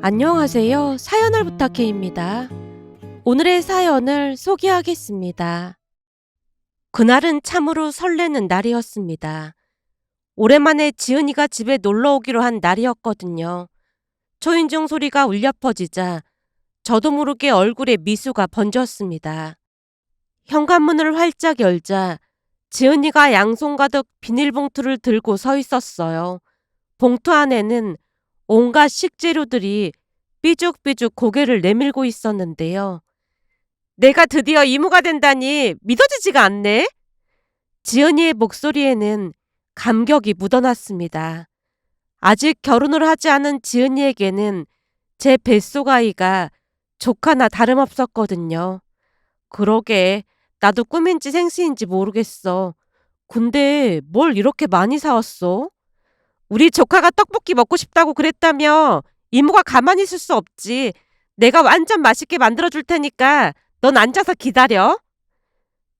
안녕하세요. 사연을 부탁해입니다. 오늘의 사연을 소개하겠습니다. 그날은 참으로 설레는 날이었습니다. 오랜만에 지은이가 집에 놀러 오기로 한 날이었거든요. 초인종 소리가 울려 퍼지자 저도 모르게 얼굴에 미소가 번졌습니다. 현관문을 활짝 열자 지은이가 양손 가득 비닐봉투를 들고 서 있었어요. 봉투 안에는 온갖 식재료들이 삐죽삐죽 고개를 내밀고 있었는데요. 내가 드디어 이모가 된다니 믿어지지가 않네. 지은이의 목소리에는 감격이 묻어났습니다. 아직 결혼을 하지 않은 지은이에게는 제 뱃속 아이가 조카나 다름없었거든요. 그러게 나도 꿈인지 생시인지 모르겠어. 근데 뭘 이렇게 많이 사왔어? 우리 조카가 떡볶이 먹고 싶다고 그랬다며 이모가 가만히 있을 수 없지. 내가 완전 맛있게 만들어줄 테니까 넌 앉아서 기다려.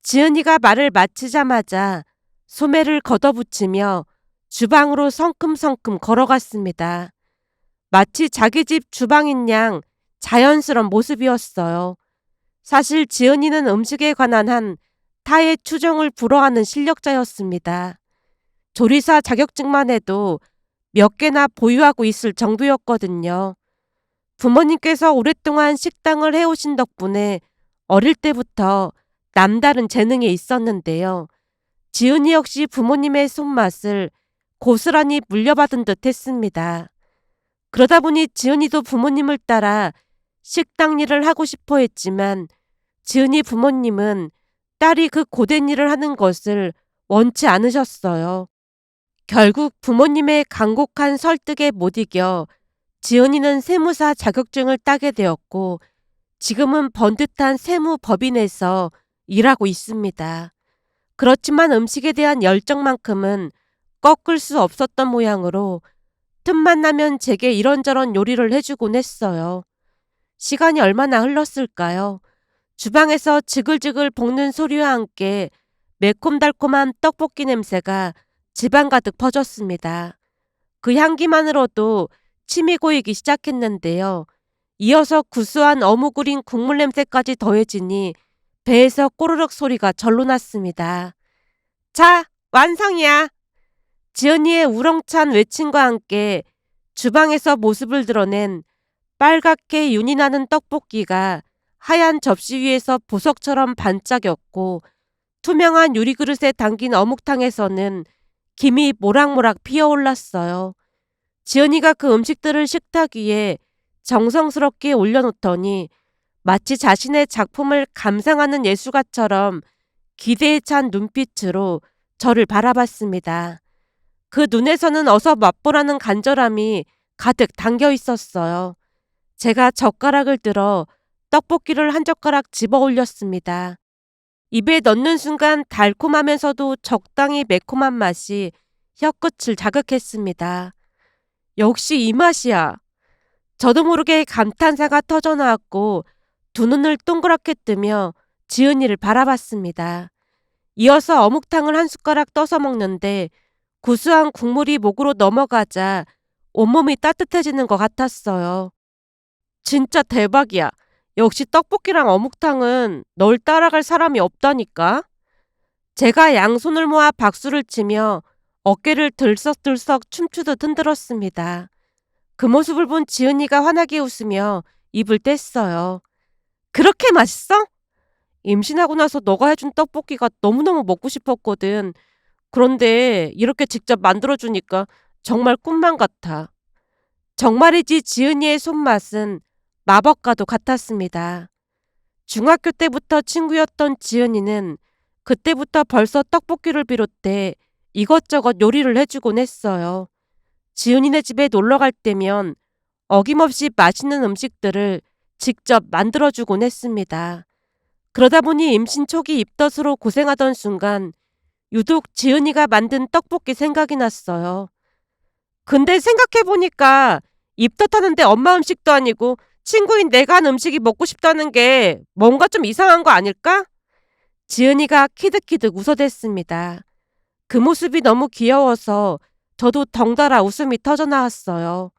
지은이가 말을 마치자마자 소매를 걷어붙이며 주방으로 성큼성큼 걸어갔습니다. 마치 자기 집 주방인 양 자연스러운 모습이었어요. 사실 지은이는 음식에 관한 한 타의 추종을 불허하는 실력자였습니다. 조리사 자격증만 해도 몇 개나 보유하고 있을 정도였거든요. 부모님께서 오랫동안 식당을 해오신 덕분에 어릴 때부터 남다른 재능이 있었는데요. 지은이 역시 부모님의 손맛을 고스란히 물려받은 듯 했습니다. 그러다 보니 지은이도 부모님을 따라 식당 일을 하고 싶어 했지만 지은이 부모님은 딸이 그 고된 일을 하는 것을 원치 않으셨어요. 결국 부모님의 간곡한 설득에 못 이겨 지은이는 세무사 자격증을 따게 되었고 지금은 번듯한 세무법인에서 일하고 있습니다. 그렇지만 음식에 대한 열정만큼은 꺾을 수 없었던 모양으로 틈만 나면 제게 이런저런 요리를 해주곤 했어요. 시간이 얼마나 흘렀을까요? 주방에서 지글지글 볶는 소리와 함께 매콤달콤한 떡볶이 냄새가 집안 가득 퍼졌습니다. 그 향기만으로도 침이 고이기 시작했는데요. 이어서 구수한 어묵 우린 국물 냄새까지 더해지니 배에서 꼬르륵 소리가 절로 났습니다. 자, 완성이야! 지은이의 우렁찬 외침과 함께 주방에서 모습을 드러낸 빨갛게 윤이 나는 떡볶이가 하얀 접시 위에서 보석처럼 반짝였고 투명한 유리그릇에 담긴 어묵탕에서는 김이 모락모락 피어올랐어요. 지은이가 그 음식들을 식탁 위에 정성스럽게 올려놓더니 마치 자신의 작품을 감상하는 예술가처럼 기대에 찬 눈빛으로 저를 바라봤습니다. 그 눈에서는 어서 맛보라는 간절함이 가득 담겨 있었어요. 제가 젓가락을 들어 떡볶이를 한 젓가락 집어 올렸습니다. 입에 넣는 순간 달콤하면서도 적당히 매콤한 맛이 혀끝을 자극했습니다. 역시 이 맛이야. 저도 모르게 감탄사가 터져나왔고 두 눈을 동그랗게 뜨며 지은이를 바라봤습니다. 이어서 어묵탕을 한 숟가락 떠서 먹는데 구수한 국물이 목으로 넘어가자 온몸이 따뜻해지는 것 같았어요. 진짜 대박이야. 역시 떡볶이랑 어묵탕은 널 따라갈 사람이 없다니까. 제가 양손을 모아 박수를 치며 어깨를 들썩들썩 춤추듯 흔들었습니다. 그 모습을 본 지은이가 환하게 웃으며 입을 뗐어요. 그렇게 맛있어? 임신하고 나서 너가 해준 떡볶이가 너무너무 먹고 싶었거든. 그런데 이렇게 직접 만들어주니까 정말 꿈만 같아. 정말이지 지은이의 손맛은 마법과도 같았습니다. 중학교 때부터 친구였던 지은이는 그때부터 벌써 떡볶이를 비롯해 이것저것 요리를 해주곤 했어요. 지은이네 집에 놀러 갈 때면 어김없이 맛있는 음식들을 직접 만들어주곤 했습니다. 그러다 보니 임신 초기 입덧으로 고생하던 순간 유독 지은이가 만든 떡볶이 생각이 났어요. 근데 생각해보니까 입덧하는데 엄마 음식도 아니고 친구인 내가 한 음식이 먹고 싶다는 게 뭔가 좀 이상한 거 아닐까? 지은이가 키득키득 웃어댔습니다. 그 모습이 너무 귀여워서 저도 덩달아 웃음이 터져나왔어요.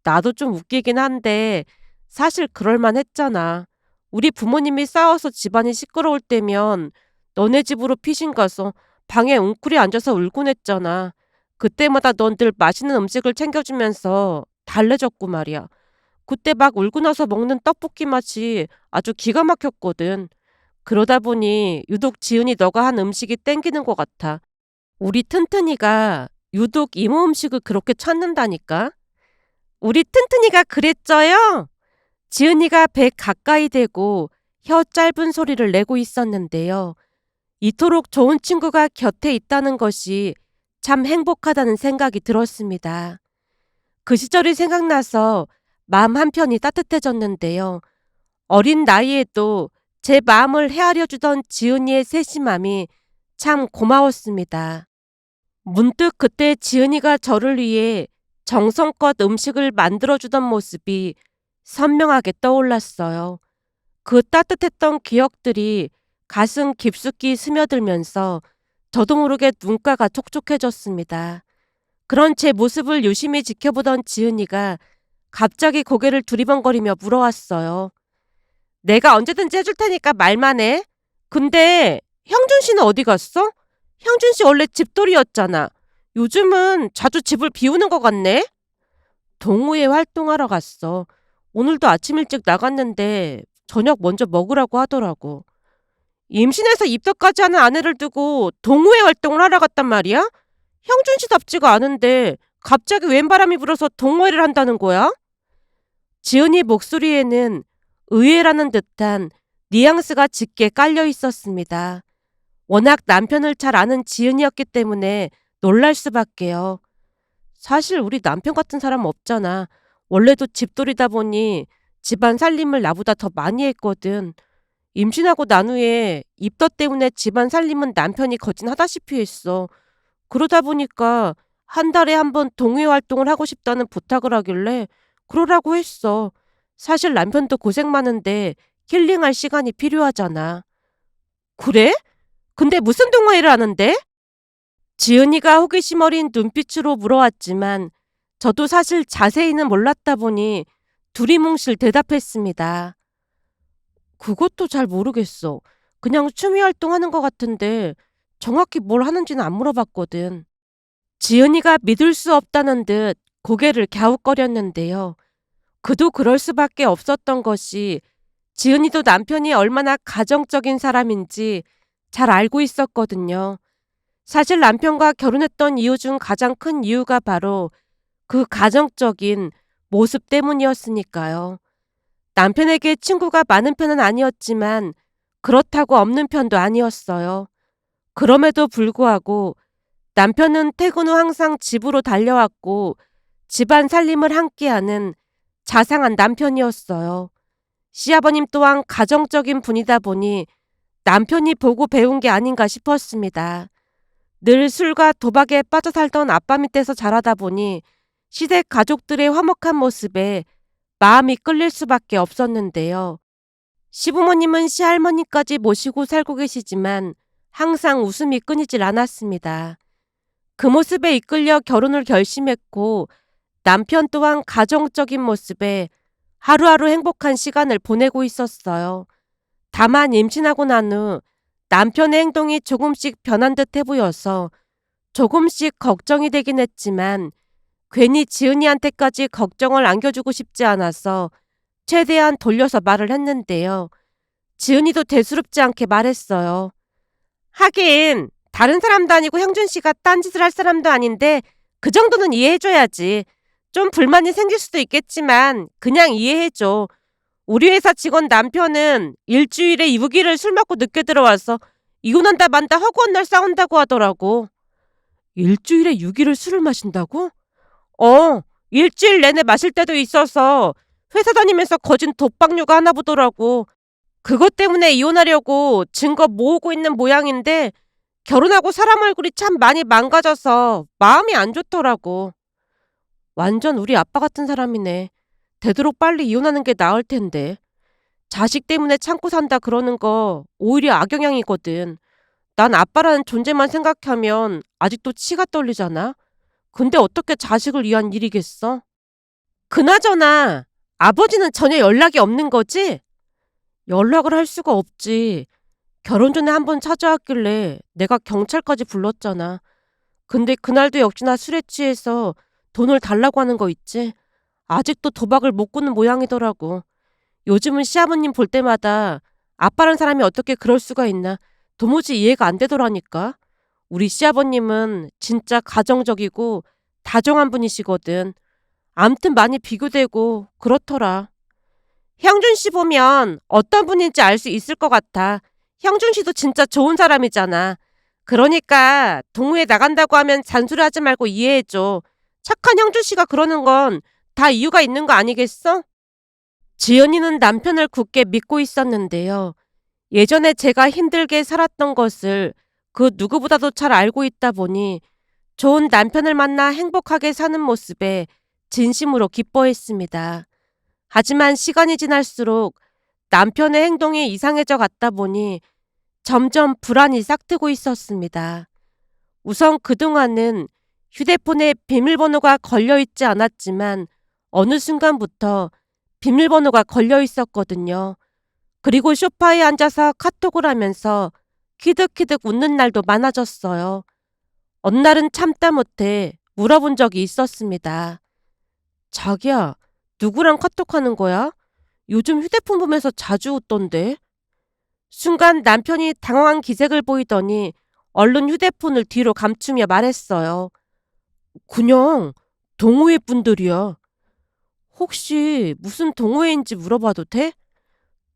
나도 좀 웃기긴 한데 사실 그럴만 했잖아. 우리 부모님이 싸워서 집안이 시끄러울 때면 너네 집으로 피신 가서 방에 웅크리 앉아서 울곤 했잖아. 그때마다 넌 늘 맛있는 음식을 챙겨주면서 달래줬고 말이야. 그때 막 울고 나서 먹는 떡볶이 맛이 아주 기가 막혔거든. 그러다 보니 유독 지은이 너가 한 음식이 땡기는 것 같아. 우리 튼튼이가 유독 이모 음식을 그렇게 찾는다니까. 우리 튼튼이가 그랬죠요? 지은이가 배 가까이 대고 혀 짧은 소리를 내고 있었는데요. 이토록 좋은 친구가 곁에 있다는 것이 참 행복하다는 생각이 들었습니다. 그 시절이 생각나서 마음 한편이 따뜻해졌는데요. 어린 나이에도 제 마음을 헤아려 주던 지은이의 세심함이 참 고마웠습니다. 문득 그때 지은이가 저를 위해 정성껏 음식을 만들어주던 모습이 선명하게 떠올랐어요. 그 따뜻했던 기억들이 가슴 깊숙이 스며들면서 저도 모르게 눈가가 촉촉해졌습니다. 그런 제 모습을 유심히 지켜보던 지은이가 갑자기 고개를 두리번거리며 물어왔어요. 내가 언제든지 해줄 테니까 말만 해. 근데 형준 씨는 어디 갔어? 형준 씨 원래 집돌이였잖아. 요즘은 자주 집을 비우는 것 같네? 동호회 활동하러 갔어. 오늘도 아침 일찍 나갔는데 저녁 먼저 먹으라고 하더라고. 임신해서 입덧까지 하는 아내를 두고 동호회 활동을 하러 갔단 말이야? 형준 씨답지가 않은데 갑자기 웬 바람이 불어서 동호회를 한다는 거야? 지은이 목소리에는 의외라는 듯한 뉘앙스가 짙게 깔려 있었습니다. 워낙 남편을 잘 아는 지은이었기 때문에 놀랄 수밖에요. 사실 우리 남편 같은 사람 없잖아. 원래도 집돌이다 보니 집안 살림을 나보다 더 많이 했거든. 임신하고 난 후에 입덧 때문에 집안 살림은 남편이 거진 하다시피 했어. 그러다 보니까 한 달에 한 번 동호회 활동을 하고 싶다는 부탁을 하길래 그러라고 했어. 사실 남편도 고생 많은데 힐링할 시간이 필요하잖아. 그래? 근데 무슨 동호회를 하는데? 지은이가 호기심 어린 눈빛으로 물어왔지만 저도 사실 자세히는 몰랐다 보니 두리뭉실 대답했습니다. 그것도 잘 모르겠어. 그냥 취미 활동하는 것 같은데 정확히 뭘 하는지는 안 물어봤거든. 지은이가 믿을 수 없다는 듯 고개를 갸웃거렸는데요. 그도 그럴 수밖에 없었던 것이 지은이도 남편이 얼마나 가정적인 사람인지 잘 알고 있었거든요. 사실 남편과 결혼했던 이유 중 가장 큰 이유가 바로 그 가정적인 모습 때문이었으니까요. 남편에게 친구가 많은 편은 아니었지만 그렇다고 없는 편도 아니었어요. 그럼에도 불구하고 남편은 퇴근 후 항상 집으로 달려왔고 집안 살림을 함께하는 자상한 남편이었어요. 시아버님 또한 가정적인 분이다 보니 남편이 보고 배운 게 아닌가 싶었습니다. 늘 술과 도박에 빠져 살던 아빠 밑에서 자라다 보니 시댁 가족들의 화목한 모습에 마음이 끌릴 수밖에 없었는데요. 시부모님은 시할머니까지 모시고 살고 계시지만 항상 웃음이 끊이질 않았습니다. 그 모습에 이끌려 결혼을 결심했고 남편 또한 가정적인 모습에 하루하루 행복한 시간을 보내고 있었어요. 다만 임신하고 난 후 남편의 행동이 조금씩 변한 듯해 보여서 조금씩 걱정이 되긴 했지만 괜히 지은이한테까지 걱정을 안겨주고 싶지 않아서 최대한 돌려서 말을 했는데요. 지은이도 대수롭지 않게 말했어요. 하긴 다른 사람도 아니고 형준 씨가 딴짓을 할 사람도 아닌데 그 정도는 이해해줘야지. 좀 불만이 생길 수도 있겠지만 그냥 이해해줘. 우리 회사 직원 남편은 일주일에 6일을 술 먹고 늦게 들어와서 이혼한다 만다 허구한 날 싸운다고 하더라고. 일주일에 6일을 술을 마신다고? 일주일 내내 마실 때도 있어서 회사 다니면서 거진 독박류가 하나 보더라고. 그것 때문에 이혼하려고 증거 모으고 있는 모양인데 결혼하고 사람 얼굴이 참 많이 망가져서 마음이 안 좋더라고. 완전 우리 아빠 같은 사람이네. 되도록 빨리 이혼하는 게 나을 텐데. 자식 때문에 참고 산다 그러는 거 오히려 악영향이거든. 난 아빠라는 존재만 생각하면 아직도 치가 떨리잖아. 근데 어떻게 자식을 위한 일이겠어? 그나저나 아버지는 전혀 연락이 없는 거지? 연락을 할 수가 없지. 결혼 전에 한번 찾아왔길래 내가 경찰까지 불렀잖아. 근데 그날도 역시나 술에 취해서 돈을 달라고 하는 거 있지? 아직도 도박을 못 끊는 모양이더라고. 요즘은 시아버님 볼 때마다 아빠란 사람이 어떻게 그럴 수가 있나 도무지 이해가 안 되더라니까. 우리 시아버님은 진짜 가정적이고 다정한 분이시거든. 암튼 많이 비교되고 그렇더라. 형준 씨 보면 어떤 분인지 알 수 있을 것 같아. 형준 씨도 진짜 좋은 사람이잖아. 그러니까 동호회 나간다고 하면 잔소리하지 말고 이해해줘. 착한 형준 씨가 그러는 건 다 이유가 있는 거 아니겠어? 지연이는 남편을 굳게 믿고 있었는데요. 예전에 제가 힘들게 살았던 것을 그 누구보다도 잘 알고 있다 보니 좋은 남편을 만나 행복하게 사는 모습에 진심으로 기뻐했습니다. 하지만 시간이 지날수록 남편의 행동이 이상해져 갔다 보니 점점 불안이 싹트고 있었습니다. 우선 그동안은 휴대폰에 비밀번호가 걸려 있지 않았지만 어느 순간부터 비밀번호가 걸려 있었거든요. 그리고 소파에 앉아서 카톡을 하면서 키득키득 웃는 날도 많아졌어요. 어느 날은 참다 못해 물어본 적이 있었습니다. 자기야, 누구랑 카톡하는 거야? 요즘 휴대폰 보면서 자주 웃던데? 순간 남편이 당황한 기색을 보이더니 얼른 휴대폰을 뒤로 감추며 말했어요. 그냥 동호회 분들이야. 혹시 무슨 동호회인지 물어봐도 돼?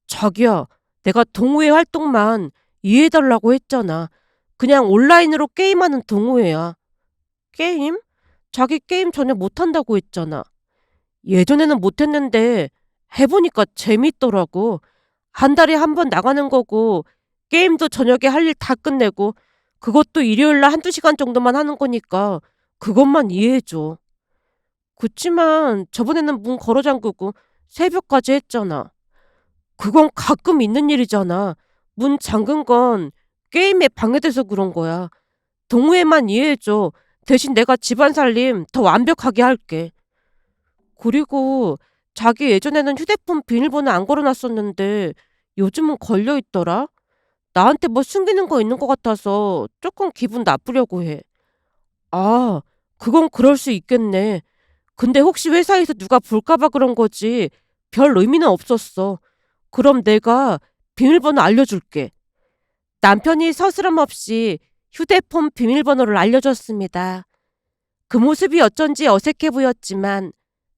자기야, 내가 동호회 활동만 이해해달라고 했잖아. 그냥 온라인으로 게임하는 동호회야. 게임? 자기 게임 전혀 못한다고 했잖아. 예전에는 못했는데 해보니까 재밌더라고. 한 달에 한 번 나가는 거고 게임도 저녁에 할 일 다 끝내고 그것도 일요일날 한두 시간 정도만 하는 거니까 그것만 이해해줘. 그치만 저번에는 문 걸어 잠그고 새벽까지 했잖아. 그건 가끔 있는 일이잖아. 문 잠근 건 게임에 방해돼서 그런 거야. 동호회만 이해해줘. 대신 내가 집안 살림 더 완벽하게 할게. 그리고 자기 예전에는 휴대폰 비밀번호 안 걸어놨었는데 요즘은 걸려있더라? 나한테 뭐 숨기는 거 있는 것 같아서 조금 기분 나쁘려고 해. 아, 그건 그럴 수 있겠네. 근데 혹시 회사에서 누가 볼까봐 그런 거지. 별 의미는 없었어. 그럼 내가 비밀번호 알려줄게. 남편이 서스럼 없이 휴대폰 비밀번호를 알려줬습니다. 그 모습이 어쩐지 어색해 보였지만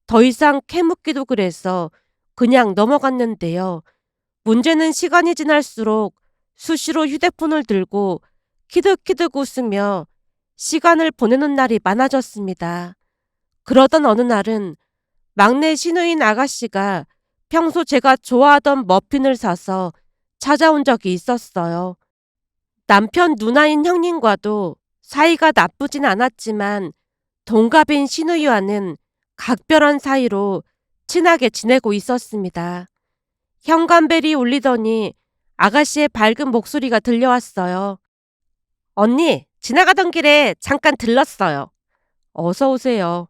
더 이상 캐묻기도 그래서 그냥 넘어갔는데요. 문제는 시간이 지날수록 수시로 휴대폰을 들고 키득키득 웃으며 시간을 보내는 날이 많아졌습니다. 그러던 어느 날은 막내 시누인 아가씨가 평소 제가 좋아하던 머핀을 사서 찾아온 적이 있었어요. 남편 누나인 형님과도 사이가 나쁘진 않았지만 동갑인 시누이와는 각별한 사이로 친하게 지내고 있었습니다. 현관벨이 울리더니 아가씨의 밝은 목소리가 들려왔어요. 언니, 지나가던 길에 잠깐 들렀어요. 어서 오세요.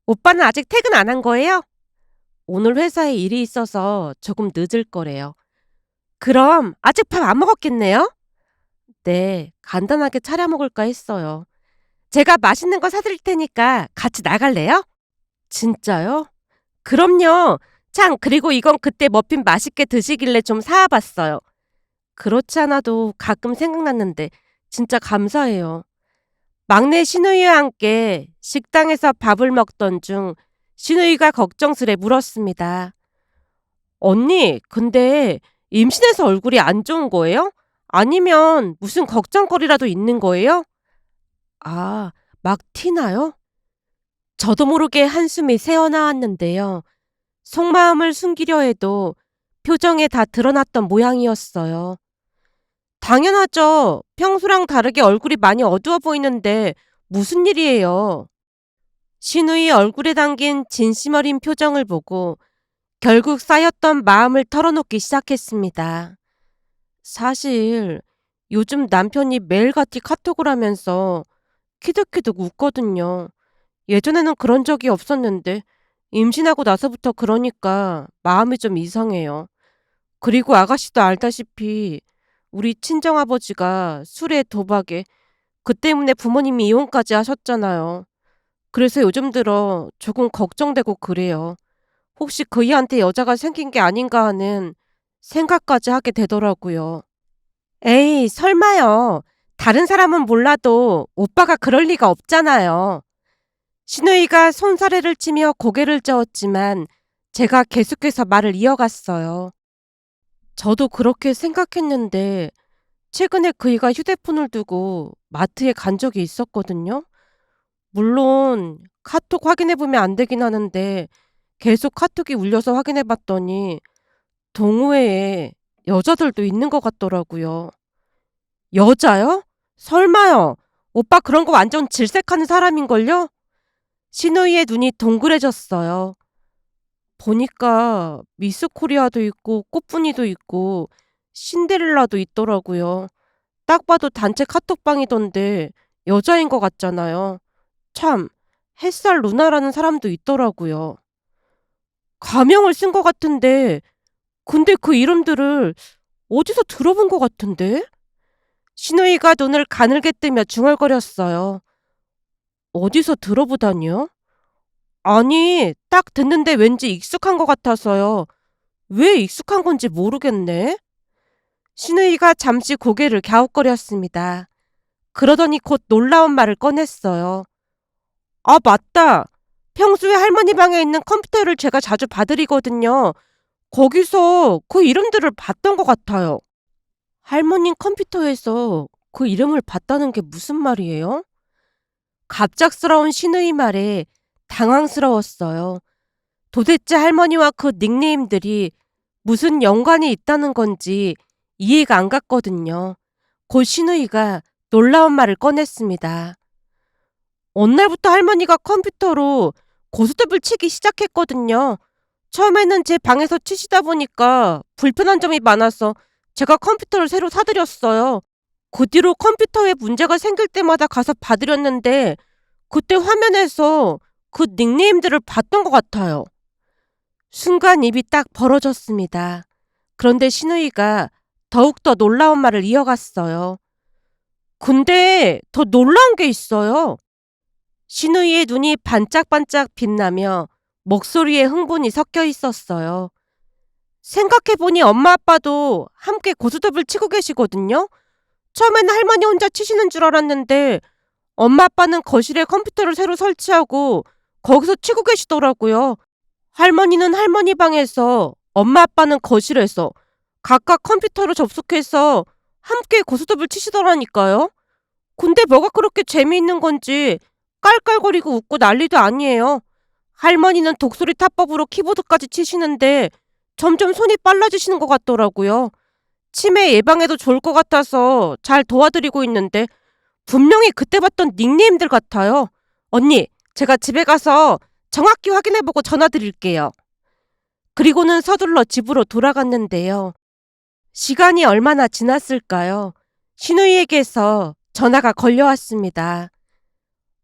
오빠는 아직 퇴근 안 한 거예요? 오늘 회사에 일이 있어서 조금 늦을 거래요. 그럼 아직 밥 안 먹었겠네요? 네, 간단하게 차려 먹을까 했어요. 제가 맛있는 거 사드릴 테니까 같이 나갈래요? 진짜요? 그럼요. 참, 그리고 이건 그때 머핀 맛있게 드시길래 좀 사와봤어요. 그렇지 않아도 가끔 생각났는데 진짜 감사해요. 막내 시누이와 함께 식당에서 밥을 먹던 중 시누이가 걱정스레 물었습니다. 언니, 근데 임신해서 얼굴이 안 좋은 거예요? 아니면 무슨 걱정거리라도 있는 거예요? 아, 막 티나요? 저도 모르게 한숨이 새어나왔는데요. 속마음을 숨기려 해도 표정에 다 드러났던 모양이었어요. 당연하죠. 평소랑 다르게 얼굴이 많이 어두워 보이는데 무슨 일이에요? 신우의 얼굴에 담긴 진심 어린 표정을 보고 결국 쌓였던 마음을 털어놓기 시작했습니다. 사실 요즘 남편이 매일같이 카톡을 하면서 키득키득 웃거든요. 예전에는 그런 적이 없었는데 임신하고 나서부터 그러니까 마음이 좀 이상해요. 그리고 아가씨도 알다시피 우리 친정아버지가 술에 도박에 그 때문에 부모님이 이혼까지 하셨잖아요. 그래서 요즘 들어 조금 걱정되고 그래요. 혹시 그이한테 여자가 생긴 게 아닌가 하는 생각까지 하게 되더라고요. 에이, 설마요. 다른 사람은 몰라도 오빠가 그럴 리가 없잖아요. 신우이가 손사래를 치며 고개를 저었지만 제가 계속해서 말을 이어갔어요. 저도 그렇게 생각했는데 최근에 그이가 휴대폰을 두고 마트에 간 적이 있었거든요. 물론 카톡 확인해보면 안 되긴 하는데 계속 카톡이 울려서 확인해봤더니 동호회에 여자들도 있는 것 같더라고요. 여자요? 설마요. 오빠 그런 거 완전 질색하는 사람인걸요? 신우이의 눈이 동그래졌어요. 보니까 미스 코리아도 있고 꽃분이도 있고 신데렐라도 있더라고요. 딱 봐도 단체 카톡방이던데 여자인 것 같잖아요. 참, 햇살 루나라는 사람도 있더라고요. 가명을 쓴 것 같은데 근데 그 이름들을 어디서 들어본 것 같은데? 신우이가 눈을 가늘게 뜨며 중얼거렸어요. 어디서 들어보다니요? 아니, 딱 듣는데 왠지 익숙한 것 같아서요. 왜 익숙한 건지 모르겠네. 신우이가 잠시 고개를 갸웃거렸습니다. 그러더니 곧 놀라운 말을 꺼냈어요. 아, 맞다. 평소에 할머니 방에 있는 컴퓨터를 제가 자주 봐드리거든요. 거기서 그 이름들을 봤던 것 같아요. 할머니 컴퓨터에서 그 이름을 봤다는 게 무슨 말이에요? 갑작스러운 신우이 말에 당황스러웠어요. 도대체 할머니와 그 닉네임들이 무슨 연관이 있다는 건지 이해가 안 갔거든요. 곧 신우이가 놀라운 말을 꺼냈습니다. 어느 날부터 할머니가 컴퓨터로 고스톱을 치기 시작했거든요. 처음에는 제 방에서 치시다 보니까 불편한 점이 많아서 제가 컴퓨터를 새로 사드렸어요. 그 뒤로 컴퓨터에 문제가 생길 때마다 가서 봐드렸는데 그때 화면에서 그 닉네임들을 봤던 것 같아요. 순간 입이 딱 벌어졌습니다. 그런데 신우이가 더욱더 놀라운 말을 이어갔어요. 근데 더 놀라운 게 있어요. 신우이의 눈이 반짝반짝 빛나며 목소리에 흥분이 섞여 있었어요. 생각해보니 엄마 아빠도 함께 고스톱을 치고 계시거든요. 처음에는 할머니 혼자 치시는 줄 알았는데 엄마 아빠는 거실에 컴퓨터를 새로 설치하고 거기서 치고 계시더라고요. 할머니는 할머니 방에서, 엄마 아빠는 거실에서 각각 컴퓨터로 접속해서 함께 고스톱을 치시더라니까요. 근데 뭐가 그렇게 재미있는 건지 깔깔거리고 웃고 난리도 아니에요. 할머니는 독수리 타법으로 키보드까지 치시는데 점점 손이 빨라지시는 것 같더라고요. 치매 예방에도 좋을 것 같아서 잘 도와드리고 있는데 분명히 그때 봤던 닉네임들 같아요. 언니, 제가 집에 가서 정확히 확인해보고 전화드릴게요. 그리고는 서둘러 집으로 돌아갔는데요. 시간이 얼마나 지났을까요? 신우이에게서 전화가 걸려왔습니다.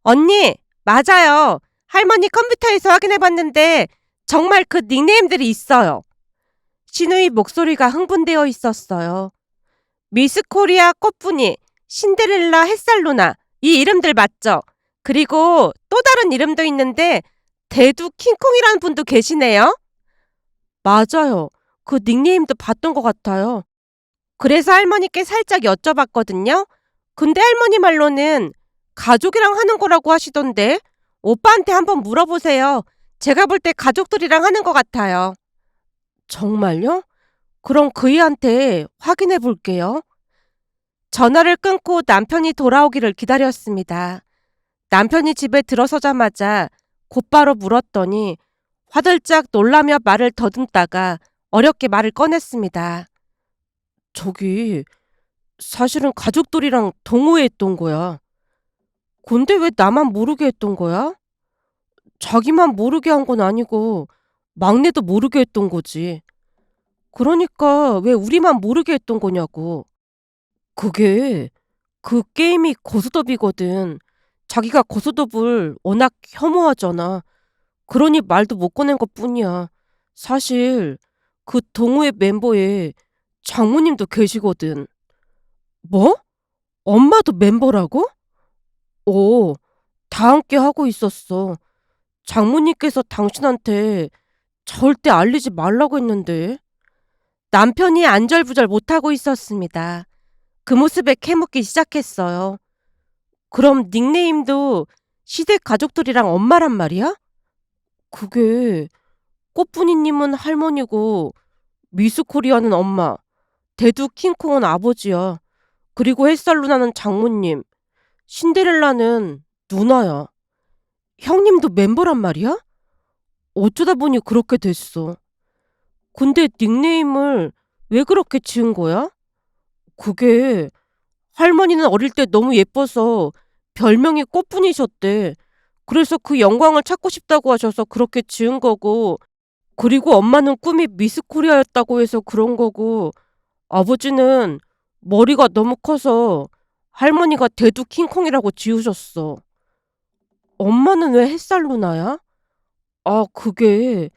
언니, 맞아요. 할머니 컴퓨터에서 확인해봤는데 정말 그 닉네임들이 있어요. 신우이 목소리가 흥분되어 있었어요. 미스 코리아 꽃분이, 신데렐라 햇살루나, 이 이름들 맞죠? 그리고 또 다른 이름도 있는데 대두 킹콩이라는 분도 계시네요. 맞아요. 그 닉네임도 봤던 것 같아요. 그래서 할머니께 살짝 여쭤봤거든요. 근데 할머니 말로는 가족이랑 하는 거라고 하시던데 오빠한테 한번 물어보세요. 제가 볼 때 가족들이랑 하는 것 같아요. 정말요? 그럼 그이한테 확인해 볼게요. 전화를 끊고 남편이 돌아오기를 기다렸습니다. 남편이 집에 들어서자마자 곧바로 물었더니 화들짝 놀라며 말을 더듬다가 어렵게 말을 꺼냈습니다. 저기, 사실은 가족들이랑 동호회했던 거야. 근데 왜 나만 모르게 했던 거야? 자기만 모르게 한 건 아니고 막내도 모르게 했던 거지. 그러니까 왜 우리만 모르게 했던 거냐고. 그게 그 게임이 고스톱이거든. 자기가 고스톱을 워낙 혐오하잖아. 그러니 말도 못 꺼낸 것뿐이야. 사실 그 동호회 멤버에 장모님도 계시거든. 뭐? 엄마도 멤버라고? 오, 다 함께 하고 있었어. 장모님께서 당신한테 절대 알리지 말라고 했는데. 남편이 안절부절 못하고 있었습니다. 그 모습에 캐묻기 시작했어요. 그럼 닉네임도 시댁 가족들이랑 엄마란 말이야? 그게 꽃분이님은 할머니고 미스코리아는 엄마, 대두 킹콩은 아버지야. 그리고 햇살 누나는 장모님, 신데렐라는 누나야. 형님도 멤버란 말이야? 어쩌다 보니 그렇게 됐어. 근데 닉네임을 왜 그렇게 지은 거야? 그게 할머니는 어릴 때 너무 예뻐서 별명이 꽃분이셨대. 그래서 그 영광을 찾고 싶다고 하셔서 그렇게 지은 거고, 그리고 엄마는 꿈이 미스코리아였다고 해서 그런 거고, 아버지는 머리가 너무 커서 할머니가 대두 킹콩이라고 지으셨어. 엄마는 왜 햇살 누나야? 아, 그게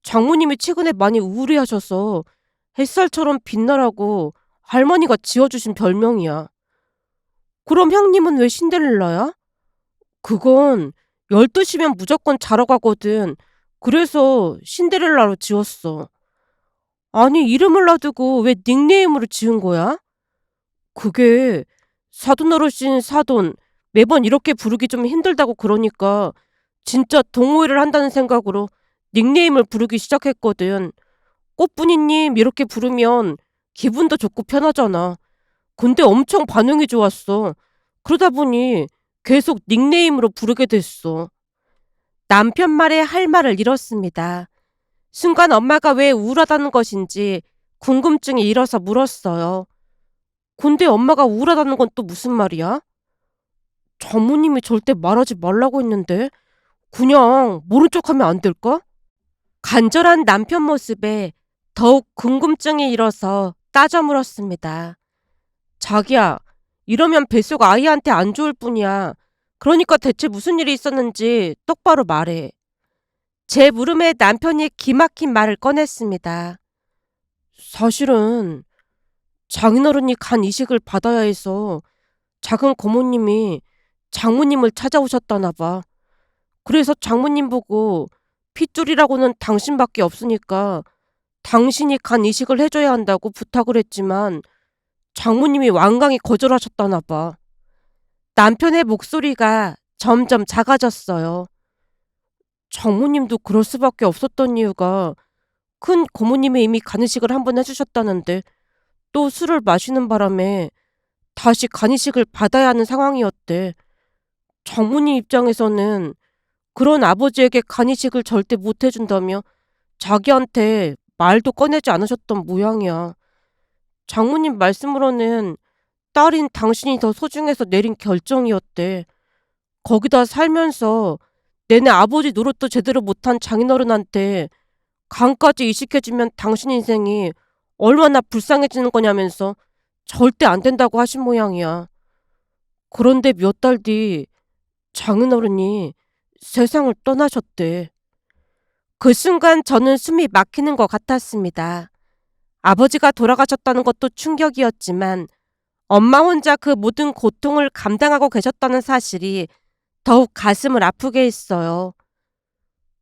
장모님이 최근에 많이 우울해하셔서 햇살처럼 빛나라고 할머니가 지어주신 별명이야. 그럼 형님은 왜 신데렐라야? 그건 12시면 무조건 자러 가거든. 그래서 신데렐라로 지었어. 아니, 이름을 놔두고 왜 닉네임으로 지은 거야? 그게 사돈 어르신 사돈 매번 이렇게 부르기 좀 힘들다고 그러니까 진짜 동호회를 한다는 생각으로 닉네임을 부르기 시작했거든. 꽃분이님 이렇게 부르면 기분도 좋고 편하잖아. 근데 엄청 반응이 좋았어. 그러다 보니 계속 닉네임으로 부르게 됐어. 남편 말에 할 말을 잃었습니다. 순간 엄마가 왜 우울하다는 것인지 궁금증이 일어서 물었어요. 근데 엄마가 우울하다는 건 또 무슨 말이야? 장모님이 절대 말하지 말라고 했는데 그냥 모른 척하면 안 될까? 간절한 남편 모습에 더욱 궁금증이 일어서 따져 물었습니다. 자기야, 이러면 뱃속 아이한테 안 좋을 뿐이야. 그러니까 대체 무슨 일이 있었는지 똑바로 말해. 제 물음에 남편이 기막힌 말을 꺼냈습니다. 사실은 장인어른이 간 이식을 받아야 해서 작은 고모님이 장모님을 찾아오셨다나 봐. 그래서 장모님 보고 핏줄이라고는 당신밖에 없으니까 당신이 간 이식을 해줘야 한다고 부탁을 했지만 장모님이 완강히 거절하셨다나 봐. 남편의 목소리가 점점 작아졌어요. 장모님도 그럴 수밖에 없었던 이유가 큰 고모님이 이미 간이식을 한번 해주셨다는데 또 술을 마시는 바람에 다시 간이식을 받아야 하는 상황이었대. 장모님 입장에서는 그런 아버지에게 간이식을 절대 못 해준다며 자기한테 말도 꺼내지 않으셨던 모양이야. 장모님 말씀으로는 딸인 당신이 더 소중해서 내린 결정이었대. 거기다 살면서 내내 아버지 노릇도 제대로 못한 장인어른한테 간까지 이식해주면 당신 인생이 얼마나 불쌍해지는 거냐면서 절대 안 된다고 하신 모양이야. 그런데 몇 달 뒤 장인어른이 세상을 떠나셨대. 그 순간 저는 숨이 막히는 것 같았습니다. 아버지가 돌아가셨다는 것도 충격이었지만 엄마 혼자 그 모든 고통을 감당하고 계셨다는 사실이 더욱 가슴을 아프게 했어요.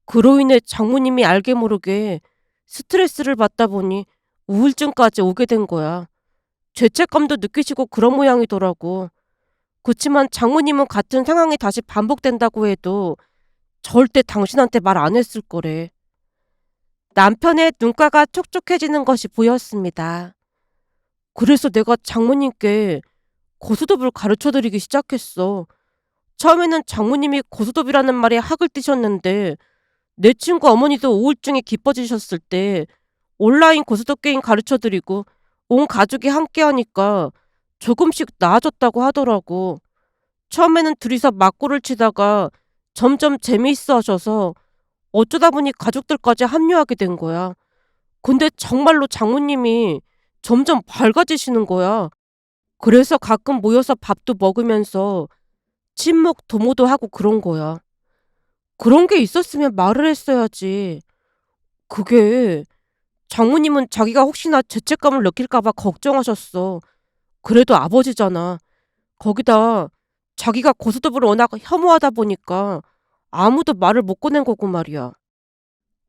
그로 인해 장모님이 알게 모르게 스트레스를 받다 보니 우울증까지 오게 된 거야. 죄책감도 느끼시고 그런 모양이더라고. 그치만 장모님은 같은 상황이 다시 반복된다고 해도 절대 당신한테 말 안 했을 거래. 남편의 눈가가 촉촉해지는 것이 보였습니다. 그래서 내가 장모님께 고스톱을 가르쳐드리기 시작했어. 처음에는 장모님이 고스톱이라는 말에 학을 띠셨는데 내 친구 어머니도 우울증이 깊어지셨을 때 온라인 고스톱 게임 가르쳐드리고 온 가족이 함께 하니까 조금씩 나아졌다고 하더라고. 처음에는 둘이서 맞고를 치다가 점점 재미있어 하셔서 어쩌다 보니 가족들까지 합류하게 된 거야. 근데 정말로 장모님이 점점 밝아지시는 거야. 그래서 가끔 모여서 밥도 먹으면서 친목 도모도 하고 그런 거야. 그런 게 있었으면 말을 했어야지. 그게 장모님은 자기가 혹시나 죄책감을 느낄까 봐 걱정하셨어. 그래도 아버지잖아. 거기다 자기가 고스톱을 워낙 혐오하다 보니까 아무도 말을 못 꺼낸 거고 말이야.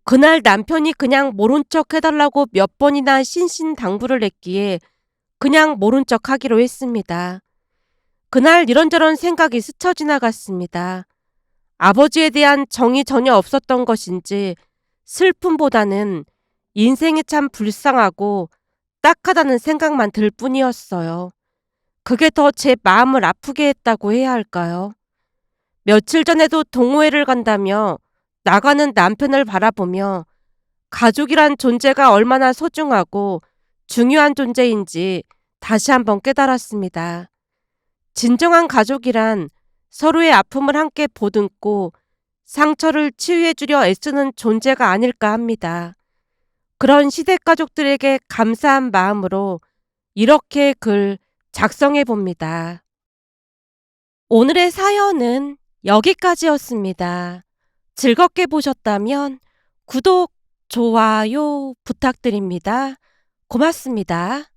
그날 남편이 그냥 모른 척 해달라고 몇 번이나 신신당부를 했기에 그냥 모른 척 하기로 했습니다. 그날 이런저런 생각이 스쳐 지나갔습니다. 아버지에 대한 정이 전혀 없었던 것인지 슬픔보다는 인생이 참 불쌍하고 딱하다는 생각만 들 뿐이었어요. 그게 더 제 마음을 아프게 했다고 해야 할까요? 며칠 전에도 동호회를 간다며 나가는 남편을 바라보며 가족이란 존재가 얼마나 소중하고 중요한 존재인지 다시 한번 깨달았습니다. 진정한 가족이란 서로의 아픔을 함께 보듬고 상처를 치유해주려 애쓰는 존재가 아닐까 합니다. 그런 시댁 가족들에게 감사한 마음으로 이렇게 글 작성해 봅니다. 오늘의 사연은 여기까지였습니다. 즐겁게 보셨다면 구독, 좋아요 부탁드립니다. 고맙습니다.